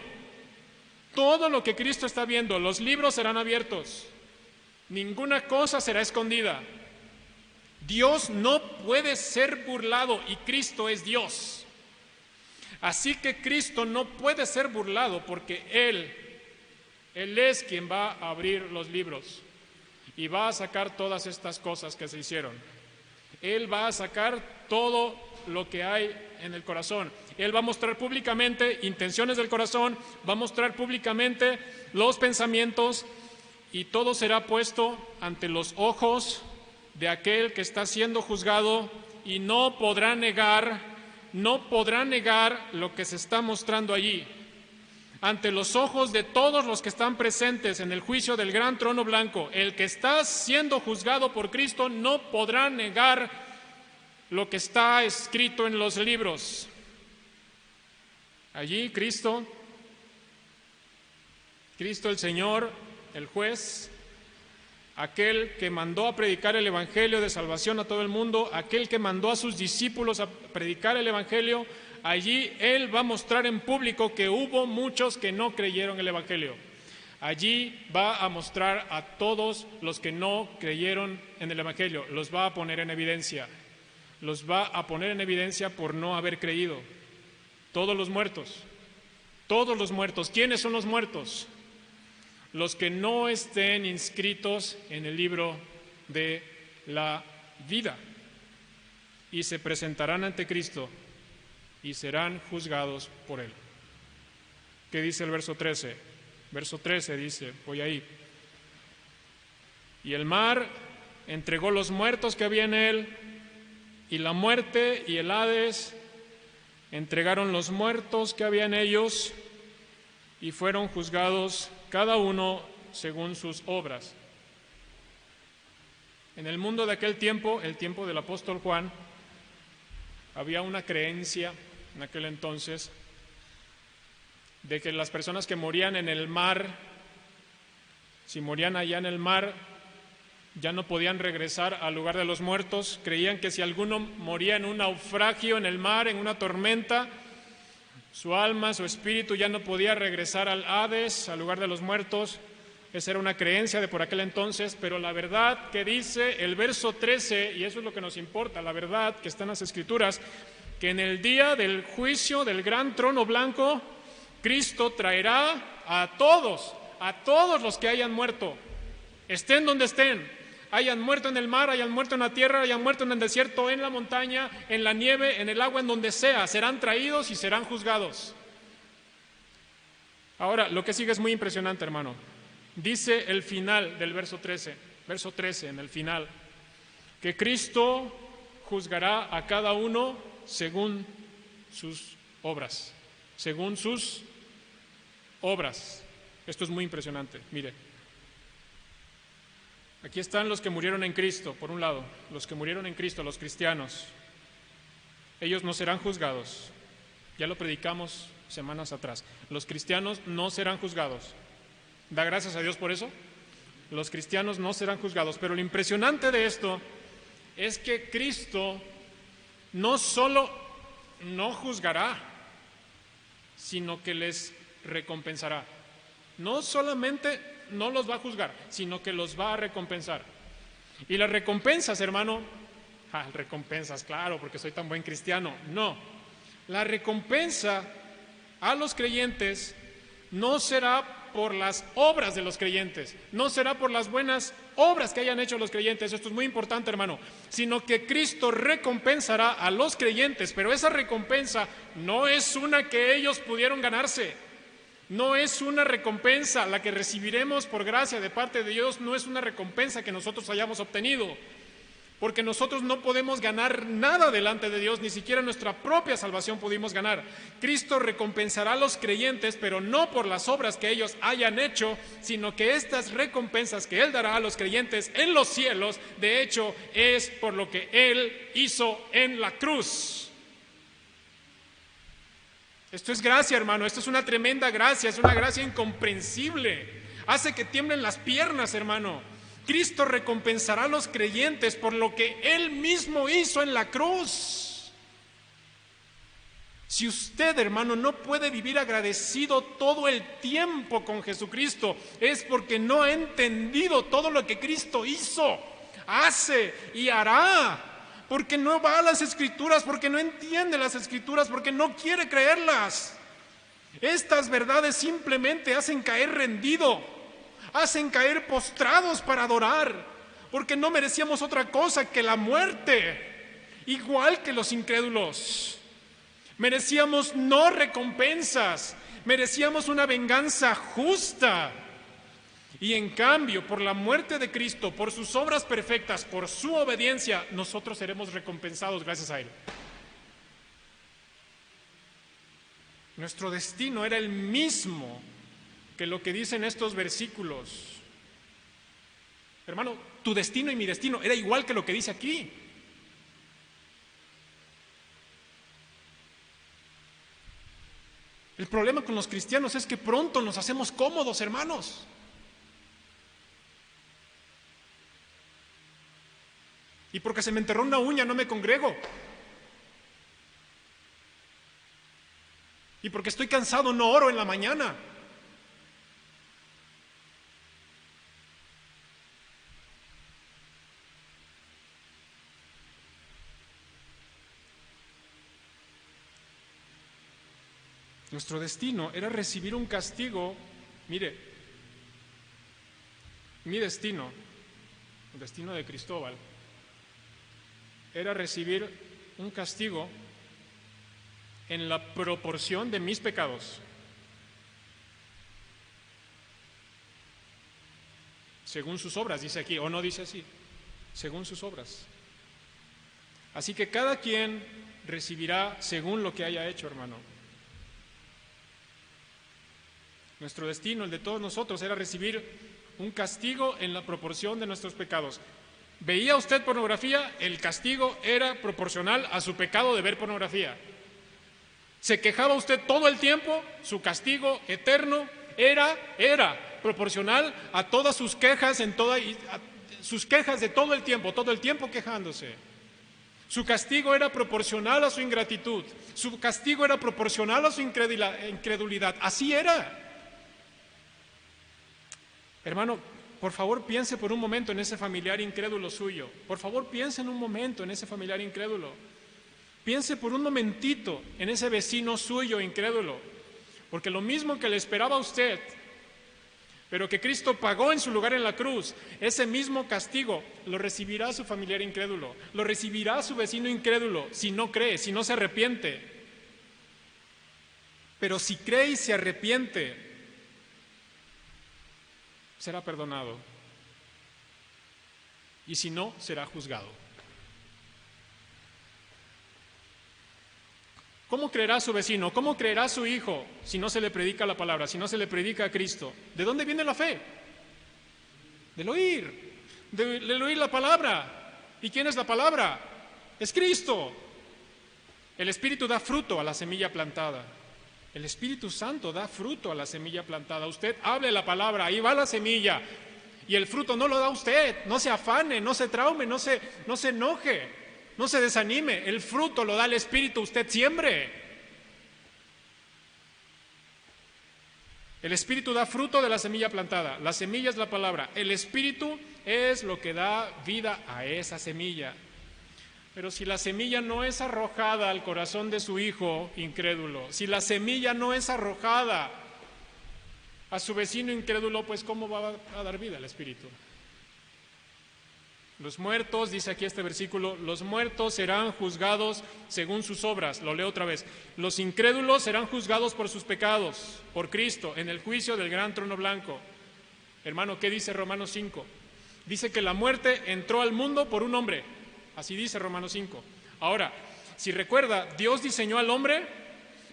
Todo lo que Cristo está viendo. Los libros serán abiertos. Ninguna cosa será escondida. Dios no puede ser burlado y Cristo es Dios. Así que Cristo no puede ser burlado porque Él es quien va a abrir los libros y va a sacar todas estas cosas que se hicieron. Él va a sacar todo lo que hay en el corazón. Él va a mostrar públicamente intenciones del corazón, va a mostrar públicamente los pensamientos y todo será puesto ante los ojos de aquel que está siendo juzgado y no podrá negar lo que se está mostrando allí. Ante los ojos de todos los que están presentes en el juicio del gran trono blanco, el que está siendo juzgado por Cristo no podrá negar lo que está escrito en los libros. Allí Cristo el Señor, el juez, aquel que mandó a predicar el evangelio de salvación a todo el mundo, aquel que mandó a sus discípulos a predicar el evangelio, allí Él va a mostrar en público que hubo muchos que no creyeron el evangelio. Allí va a mostrar a todos los que no creyeron en el evangelio, los va a poner en evidencia. Los va a poner en evidencia por no haber creído. Todos los muertos. ¿Quiénes son los muertos? Los que no estén inscritos en el libro de la vida y se presentarán ante Cristo y serán juzgados por Él. ¿Qué dice el verso 13? Verso 13 dice, voy ahí. Y el mar entregó los muertos que había en él, y la muerte y el Hades entregaron los muertos que había en ellos, y fueron juzgados cada uno según sus obras. En el mundo de aquel tiempo, el tiempo del apóstol Juan, había una creencia en aquel entonces de que las personas que morían en el mar, si morían allá en el mar, ya no podían regresar al lugar de los muertos. Creían que si alguno moría en un naufragio en el mar, en una tormenta, su alma, su espíritu ya no podía regresar al Hades, al lugar de los muertos. Esa era una creencia de por aquel entonces, pero la verdad que dice el verso 13, y eso es lo que nos importa, la verdad que está en las Escrituras, que en el día del juicio del gran trono blanco, Cristo traerá a todos los que hayan muerto, estén donde estén, hayan muerto en el mar, hayan muerto en la tierra, hayan muerto en el desierto, en la montaña, en la nieve, en el agua, en donde sea, serán traídos y serán juzgados. Ahora, lo que sigue es muy impresionante, hermano. Dice el final del verso 13, en el final, que Cristo juzgará a cada uno según sus obras, según sus obras. Esto es muy impresionante, mire. Aquí están los que murieron en Cristo, por un lado, los que murieron en Cristo, los cristianos. Ellos no serán juzgados. Ya lo predicamos semanas atrás. Los cristianos no serán juzgados. Da gracias a Dios por eso. Los cristianos no serán juzgados. Pero lo impresionante de esto es que Cristo no solo no juzgará, sino que les recompensará. No solamente no los va a juzgar, sino que los va a recompensar. Y las recompensas, hermano, recompensas, claro, porque soy tan buen cristiano. No, la recompensa a los creyentes no será por las obras de los creyentes, no será por las buenas obras que hayan hecho los creyentes, esto es muy importante, hermano, sino que Cristo recompensará a los creyentes, pero esa recompensa no es una que ellos pudieron ganarse, no es una recompensa, la que recibiremos por gracia de parte de Dios, no es una recompensa que nosotros hayamos obtenido, porque nosotros no podemos ganar nada delante de Dios, ni siquiera nuestra propia salvación pudimos ganar. Cristo recompensará a los creyentes, pero no por las obras que ellos hayan hecho, sino que estas recompensas que Él dará a los creyentes en los cielos, de hecho, es por lo que Él hizo en la cruz. Esto es gracia, hermano, esto es una tremenda gracia, es una gracia incomprensible. Hace que tiemblen las piernas, hermano. Cristo recompensará a los creyentes por lo que Él mismo hizo en la cruz. Si usted, hermano, no puede vivir agradecido todo el tiempo con Jesucristo, es porque no ha entendido todo lo que Cristo hizo, hace y hará. Porque no va a las Escrituras, porque no entiende las Escrituras, porque no quiere creerlas. Estas verdades simplemente hacen caer rendido, hacen caer postrados para adorar, porque no merecíamos otra cosa que la muerte, igual que los incrédulos. Merecíamos no recompensas, merecíamos una venganza justa. Y en cambio, por la muerte de Cristo, por sus obras perfectas, por su obediencia, nosotros seremos recompensados gracias a Él. Nuestro destino era el mismo que lo que dicen estos versículos. Hermano, tu destino y mi destino era igual que lo que dice aquí. El problema con los cristianos es que pronto nos hacemos cómodos, hermanos. Y porque se me enterró una uña no me congrego. Y porque estoy cansado no oro en la mañana. Nuestro destino era recibir un castigo. Mire, mi destino, el destino de Cristóbal, era recibir un castigo en la proporción de mis pecados. Según sus obras, dice aquí, o no dice así, según sus obras. Así que cada quien recibirá según lo que haya hecho, hermano. Nuestro destino, el de todos nosotros, era recibir un castigo en la proporción de nuestros pecados. ¿Veía usted pornografía? El castigo era proporcional a su pecado de ver pornografía. ¿Se quejaba usted todo el tiempo? Su castigo eterno era proporcional a todas sus quejas, sus quejas de todo el tiempo quejándose. Su castigo era proporcional a su ingratitud. Su castigo era proporcional a su incredulidad. Así era. Hermano, por favor piense por un momento en ese familiar incrédulo suyo. Por favor piense en un momento en ese familiar incrédulo. Piense por un momentito en ese vecino suyo incrédulo. Porque lo mismo que le esperaba a usted, pero que Cristo pagó en su lugar en la cruz, ese mismo castigo lo recibirá su familiar incrédulo, lo recibirá su vecino incrédulo si no cree, si no se arrepiente. Pero si cree y se arrepiente, será perdonado. Y si no, será juzgado. ¿Cómo creerá su vecino? ¿Cómo creerá su hijo si no se le predica la palabra, si no se le predica a Cristo? ¿De dónde viene la fe? Del oír, del oír la palabra. ¿Y quién es la palabra? Es Cristo. El Espíritu da fruto a la semilla plantada. El Espíritu Santo da fruto a la semilla plantada. Usted hable la palabra, ahí va la semilla. Y el fruto no lo da usted. No se afane, no se traume, no se enoje, no se desanime. El fruto lo da el Espíritu, usted siembre. El Espíritu da fruto de la semilla plantada. La semilla es la palabra. El Espíritu es lo que da vida a esa semilla. Pero si la semilla no es arrojada al corazón de su hijo incrédulo, si la semilla no es arrojada a su vecino incrédulo, pues ¿cómo va a dar vida al Espíritu? Los muertos, dice aquí este versículo, los muertos serán juzgados según sus obras. Lo leo otra vez. Los incrédulos serán juzgados por sus pecados, por Cristo, en el juicio del gran trono blanco. Hermano, ¿qué dice Romanos 5? Dice que la muerte entró al mundo por un hombre. Así dice Romanos 5. Ahora, si recuerda, Dios diseñó al hombre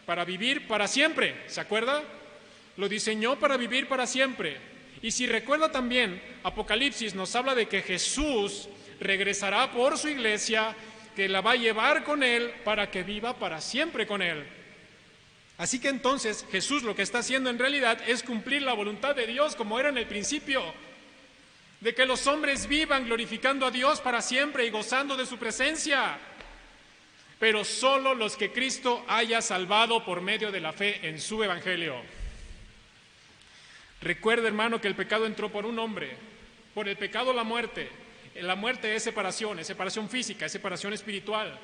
para vivir para siempre. ¿Se acuerda? Lo diseñó para vivir para siempre. Y si recuerda también, Apocalipsis nos habla de que Jesús regresará por su iglesia, que la va a llevar con Él para que viva para siempre con Él. Así que entonces Jesús lo que está haciendo en realidad es cumplir la voluntad de Dios como era en el principio. de que los hombres vivan glorificando a Dios para siempre y gozando de su presencia. Pero solo los que Cristo haya salvado por medio de la fe en su evangelio. Recuerda, hermano, que el pecado entró por un hombre, por el pecado la muerte. La muerte es separación física, es separación espiritual.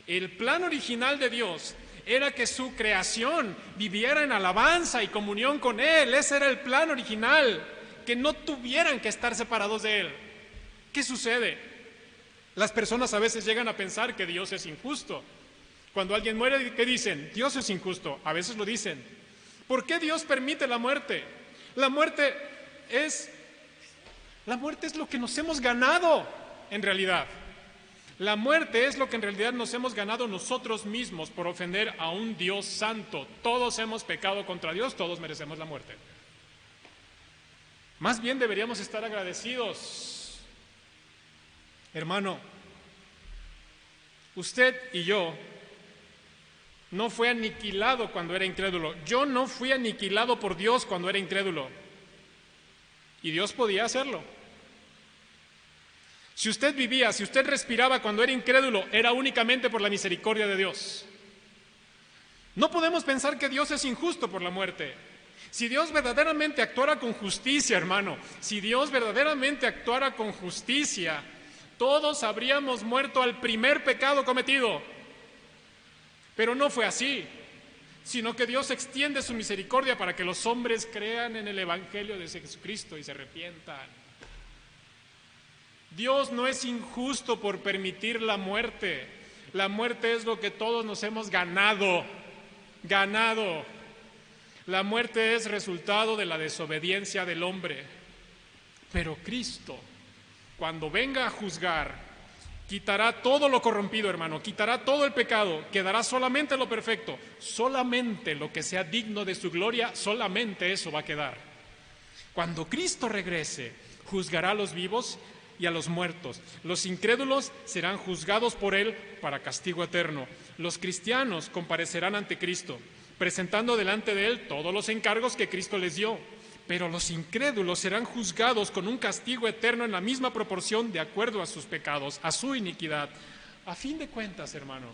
El plan original de Dios era que su creación viviera en alabanza y comunión con Él. Ese era el plan original, que no tuvieran que estar separados de Él. ¿Qué sucede? Las personas a veces llegan a pensar que Dios es injusto. Cuando alguien muere, ¿qué dicen? Dios es injusto. A veces lo dicen. ¿Por qué Dios permite la muerte? La muerte es lo que nos hemos ganado, en realidad. La muerte es lo que en realidad nos hemos ganado nosotros mismos por ofender a un Dios santo. Todos hemos pecado contra Dios, todos merecemos la muerte. Más bien deberíamos estar agradecidos. Hermano, usted y yo no fue aniquilado cuando era incrédulo. Yo no fui aniquilado por Dios cuando era incrédulo. Y Dios podía hacerlo. Si usted vivía, si usted respiraba cuando era incrédulo, era únicamente por la misericordia de Dios. No podemos pensar que Dios es injusto por la muerte. Si Dios verdaderamente actuara con justicia, hermano, si Dios verdaderamente actuara con justicia, todos habríamos muerto al primer pecado cometido. Pero no fue así, sino que Dios extiende su misericordia para que los hombres crean en el Evangelio de Jesucristo y se arrepientan. Dios no es injusto por permitir la muerte. La muerte es lo que todos nos hemos ganado. La muerte es resultado de la desobediencia del hombre. Pero Cristo, cuando venga a juzgar, quitará todo lo corrompido, hermano, quitará todo el pecado, quedará solamente lo perfecto, solamente lo que sea digno de su gloria, solamente eso va a quedar. Cuando Cristo regrese, juzgará a los vivos y a los muertos. Los incrédulos serán juzgados por Él para castigo eterno. Los cristianos comparecerán ante Cristo, presentando delante de Él todos los encargos que Cristo les dio. Pero los incrédulos serán juzgados con un castigo eterno en la misma proporción de acuerdo a sus pecados, a su iniquidad. A fin de cuentas, hermano,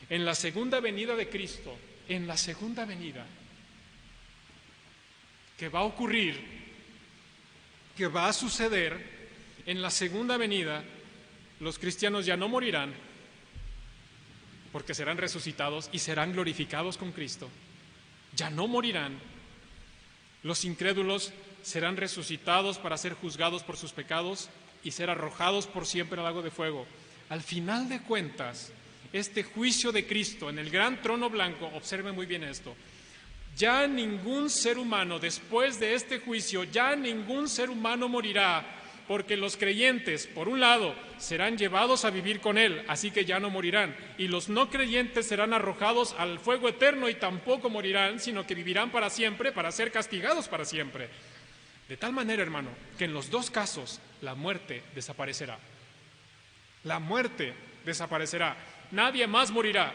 en la segunda venida de Cristo, en la segunda venida, que va a ocurrir, que va a suceder, en la segunda venida, los cristianos ya no morirán, porque serán resucitados y serán glorificados con Cristo. Ya no morirán. Los incrédulos serán resucitados para ser juzgados por sus pecados y ser arrojados por siempre al lago de fuego. Al final de cuentas, este juicio de Cristo en el gran trono blanco, observe muy bien esto, ya ningún ser humano, después de este juicio, ya ningún ser humano morirá, porque los creyentes, por un lado, serán llevados a vivir con Él, así que ya no morirán, y los no creyentes serán arrojados al fuego eterno y tampoco morirán, sino que vivirán para siempre, para ser castigados para siempre. De tal manera, hermano, que en los dos casos la muerte desaparecerá. La muerte desaparecerá, nadie más morirá.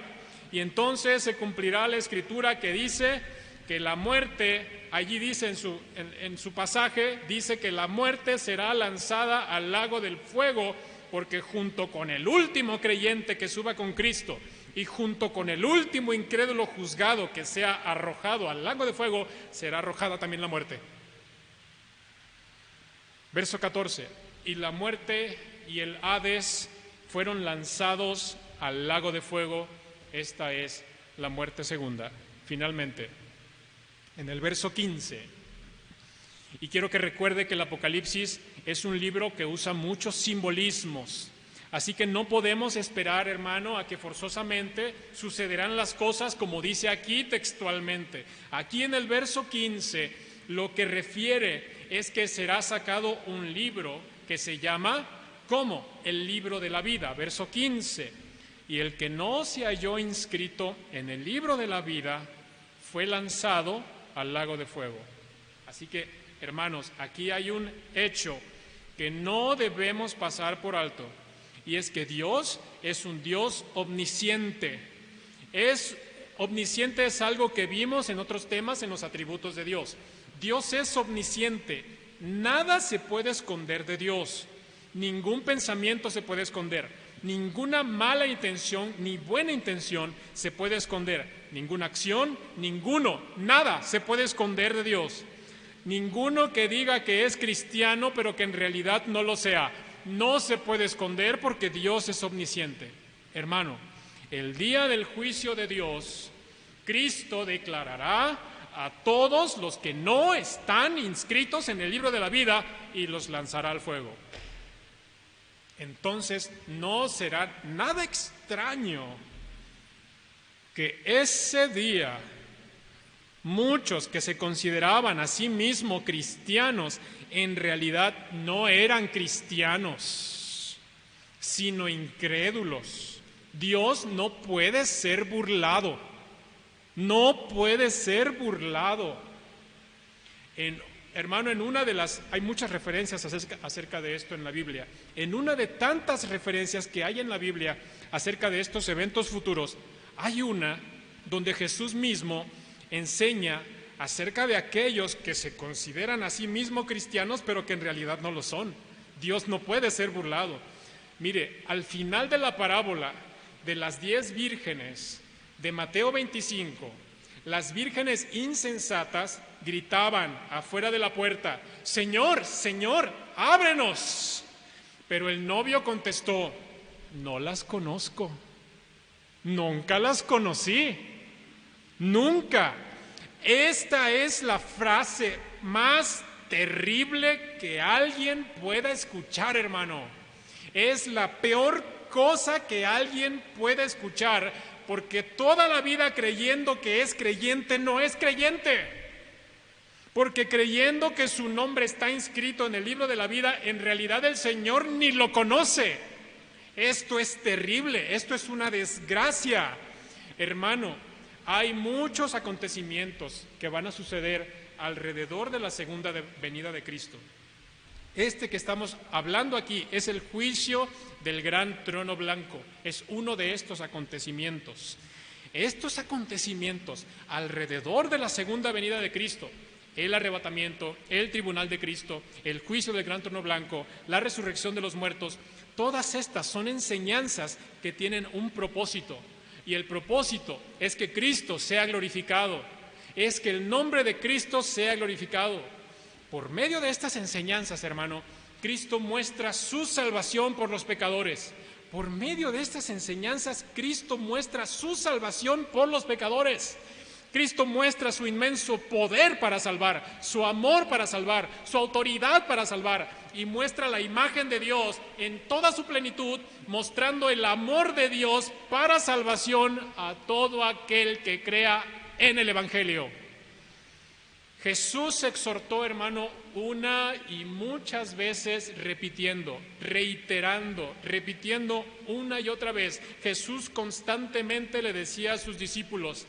Y entonces se cumplirá la Escritura que dice que la muerte, allí dice en su pasaje, dice que la muerte será lanzada al lago del fuego, porque junto con el último creyente que suba con Cristo y junto con el último incrédulo juzgado que sea arrojado al lago de fuego, será arrojada también la muerte. Verso 14, y la muerte y el Hades fueron lanzados al lago de fuego. Esta es la muerte segunda. Finalmente, en el verso 15, y quiero que recuerde que el Apocalipsis es un libro que usa muchos simbolismos, así que no podemos esperar, hermano, a que forzosamente sucederán las cosas como dice aquí textualmente. Aquí en el verso 15 lo que refiere es que será sacado un libro que se llama, ¿cómo? El libro de la vida, verso 15, y el que no se halló inscrito en el libro de la vida fue lanzado al lago de fuego. Así que, hermanos, aquí hay un hecho que no debemos pasar por alto, y es que Dios es un Dios omnisciente. Omnisciente es algo que vimos en otros temas, en los atributos de Dios. Dios es omnisciente, nada se puede esconder de Dios. Ningún pensamiento se puede esconder. Ninguna mala intención ni buena intención se puede esconder. Ninguna acción, nada se puede esconder de Dios. Ninguno que diga que es cristiano pero que en realidad no lo sea. No se puede esconder porque Dios es omnisciente. Hermano, el día del juicio de Dios, Cristo declarará a todos los que no están inscritos en el libro de la vida y los lanzará al fuego. Entonces no será nada extraño que ese día muchos que se consideraban a sí mismos cristianos en realidad no eran cristianos, sino incrédulos. Dios no puede ser burlado. No puede ser burlado. Hermano, hay muchas referencias acerca de esto en la Biblia. En una de tantas referencias que hay en la Biblia acerca de estos eventos futuros, hay una donde Jesús mismo enseña acerca de aquellos que se consideran a sí mismos cristianos, pero que en realidad no lo son. Dios no puede ser burlado. Mire, al final de la parábola de las 10 vírgenes de Mateo 25, las vírgenes insensatas gritaban afuera de la puerta: Señor, Señor, ábrenos. Pero el novio contestó: no las conozco, nunca las conocí, nunca. Esta es la frase más terrible que alguien pueda escuchar, hermano. Es la peor cosa que alguien pueda escuchar, porque toda la vida creyendo que es creyente no es creyente. Porque creyendo que su nombre está inscrito en el libro de la vida, en realidad el Señor ni lo conoce. Esto es terrible, esto es una desgracia. Hermano, hay muchos acontecimientos que van a suceder alrededor de la segunda venida de Cristo. Este que estamos hablando aquí es el juicio del gran trono blanco. Es uno de estos acontecimientos. Estos acontecimientos alrededor de la segunda venida de Cristo, el arrebatamiento, el tribunal de Cristo, el juicio del gran trono blanco, la resurrección de los muertos, todas estas son enseñanzas que tienen un propósito. Y el propósito es que Cristo sea glorificado, es que el nombre de Cristo sea glorificado. Por medio de estas enseñanzas, hermano, Cristo muestra su salvación por los pecadores. Por medio de estas enseñanzas, Cristo muestra su salvación por los pecadores. Cristo muestra su inmenso poder para salvar, su amor para salvar, su autoridad para salvar, y muestra la imagen de Dios en toda su plenitud, mostrando el amor de Dios para salvación a todo aquel que crea en el Evangelio. Jesús exhortó, hermano, una y muchas veces repitiendo una y otra vez. Jesús constantemente le decía a sus discípulos: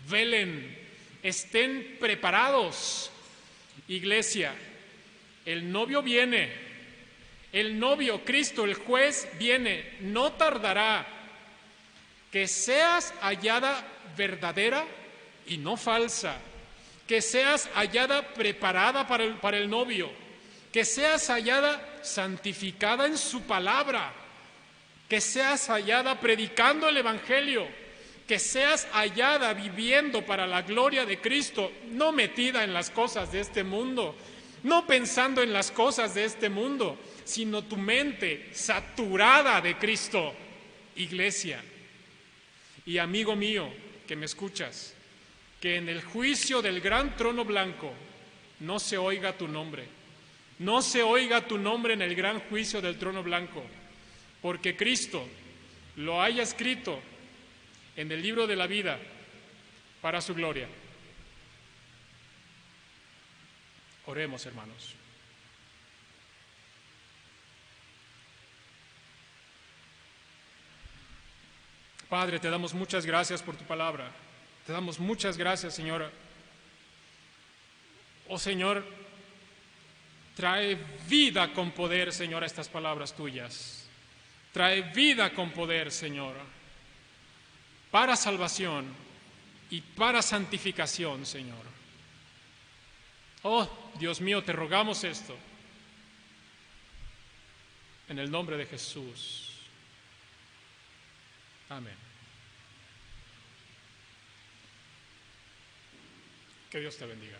velen, estén preparados. Iglesia, el novio viene, el novio, Cristo, el juez, viene, no tardará. Que seas hallada verdadera y no falsa, que seas hallada preparada para el novio, que seas hallada santificada en su palabra, que seas hallada predicando el Evangelio, que seas hallada viviendo para la gloria de Cristo, no metida en las cosas de este mundo, no pensando en las cosas de este mundo, sino tu mente saturada de Cristo. Iglesia, y amigo mío que me escuchas, que en el juicio del gran trono blanco no se oiga tu nombre, no se oiga tu nombre en el gran juicio del trono blanco, porque Cristo lo haya escrito en el libro de la vida para su gloria. Oremos, hermanos. Padre, te damos muchas gracias por tu palabra. Te damos muchas gracias, Señor. Oh, Señor, trae vida con poder, Señor, a estas palabras tuyas. Trae vida con poder, Señor, para salvación y para santificación, Señor. Oh, Dios mío, te rogamos esto. En el nombre de Jesús. Amén. Que Dios te bendiga.